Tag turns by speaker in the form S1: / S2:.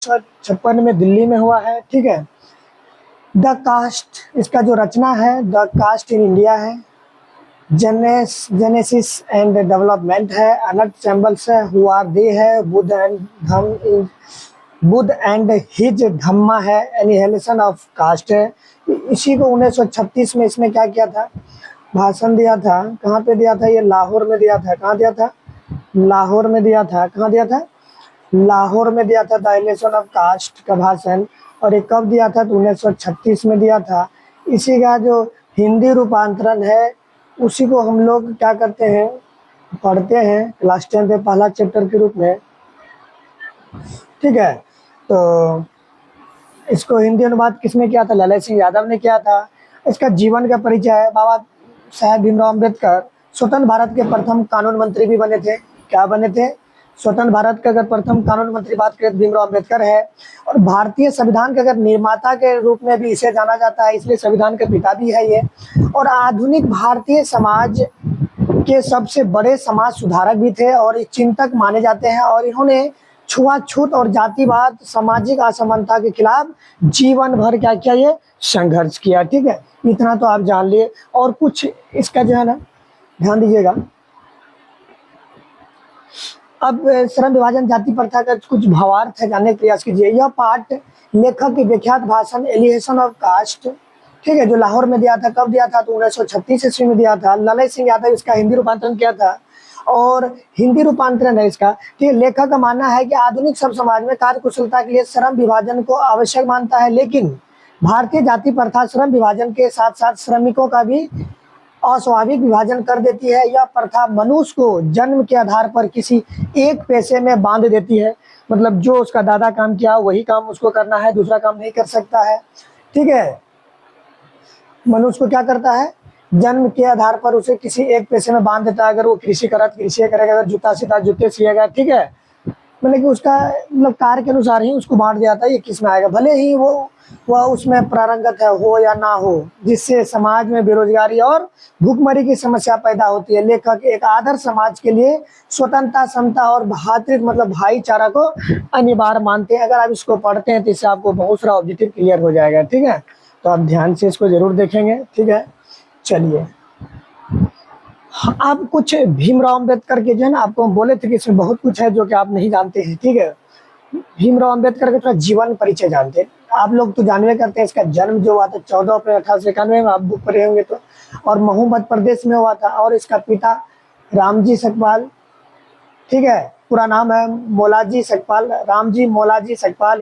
S1: 1956 में दिल्ली में हुआ है। ठीक है, द कास्ट, इसका जो रचना है द कास्ट इन इंडिया है। जेनेसिस एंड डेवलपमेंट है। अनट चैम्बल्स है। हु आर दे है। बुद्ध एंड हिज धम्मा है। एनिहिलेशन ऑफ कास्ट है। इसी को 1936 में इसने क्या किया था, भाषण दिया था। कहाँ पे दिया था ये? लाहौर में दिया था। कहाँ दिया था? लाहौर में दिया था। कहाँ दिया था? लाहौर में दिया था द एनिहिलेशन ऑफ कास्ट का भाषण। और ये कब दिया था? तो 1936 में दिया था। इसी का जो हिंदी रूपांतरण है उसी को हम लोग क्या करते हैं, पढ़ते हैं क्लास 10 पे पहला चैप्टर के रूप में। ठीक है, तो इसको हिंदी अनुवाद किसने किया था? ललित सिंह यादव ने किया था। इसका जीवन का परिचय है। बाबा साहेब भीमराव अम्बेडकर स्वतंत्र भारत के प्रथम कानून मंत्री भी बने थे। क्या बने थे? स्वतंत्र भारत के अगर प्रथम कानून मंत्री बात करें तो भीमराव अम्बेडकर है। और भारतीय संविधान के अगर निर्माता के रूप में भी इसे जाना जाता है, इसलिए संविधान के पिता भी है ये। और आधुनिक भारतीय समाज के सबसे बड़े समाज सुधारक भी थे और एक चिंतक माने जाते हैं। और इन्होंने छुआछूत और जातिवाद, सामाजिक असमानता के खिलाफ जीवन भर क्या किया? ये संघर्ष किया। ठीक है, इतना तो आप जान लिए। और कुछ इसका जो है ना, ध्यान दीजिएगा। अब श्रम विभाजन, जाति प्रथा का कुछ भावार्थ है, जानने का प्रयास कीजिए। यह पाठ लेखक की विख्यात भाषण एलिहेशन ऑफ कास्ट, ठीक है, जो लाहौर में दिया था। कब दिया था? तो 1936 ईस्वी में दिया था। ललित सिंह यादव इसका हिंदी रूपांतरण किया था। और हिंदी रूपांतरण है इसका। ठीक है, लेखक का मानना है कि आधुनिक सब समाज में कार्य कुशलता के लिए श्रम विभाजन को आवश्यक मानता है, लेकिन भारतीय जाति प्रथा श्रम विभाजन के साथ साथ श्रमिकों का भी अस्वाभाविक विभाजन कर देती है। यह प्रथा मनुष्य को जन्म के आधार पर किसी एक पेशे में बांध देती है। मतलब जो उसका दादा काम किया वही काम उसको करना है, दूसरा काम नहीं कर सकता है। ठीक है, मनुष्य को क्या करता है? जन्म के आधार पर उसे किसी एक पेशे में बांध देता है। अगर वो कृषि करा तो कृषि करेगा, अगर जूता सीता जूते सिएगा। ठीक है, मतलब कि उसका मतलब कार्य के अनुसार ही उसको बांट दिया था ये किस में आएगा, भले ही वह उसमें प्रारंगत है हो या ना हो, जिससे समाज में बेरोजगारी और भूखमरी की समस्या पैदा होती है। लेखक एक आदर्श समाज के लिए स्वतंत्रता, समता और भातृत्व मतलब भाईचारा को अनिवार्य मानते हैं। अगर आप इसको पढ़ते हैं तो इससे आपको बहुत सारा ऑब्जेक्टिव क्लियर हो जाएगा। ठीक है, तो आप ध्यान से इसको जरूर देखेंगे। ठीक है, चलिए आप कुछ भीमराव अम्बेडकर के जो है ना, आपको हम बोले थे कि इसमें बहुत कुछ है जो कि आप नहीं जानते हैं। ठीक है, भीमराव अम्बेडकर का थोड़ा जीवन परिचय जानते हैं। आप लोग तो जानवे करते हैं इसका जन्म जो हुआ था 14 अप्रैल 1891 में, आप बुक पढ़े होंगे तो। और महू मध्य प्रदेश में हुआ था। और इसका पिता रामजी सकपाल, ठीक है, पूरा नाम है मोलाजी सकपाल, रामजी मोलाजी सकपाल।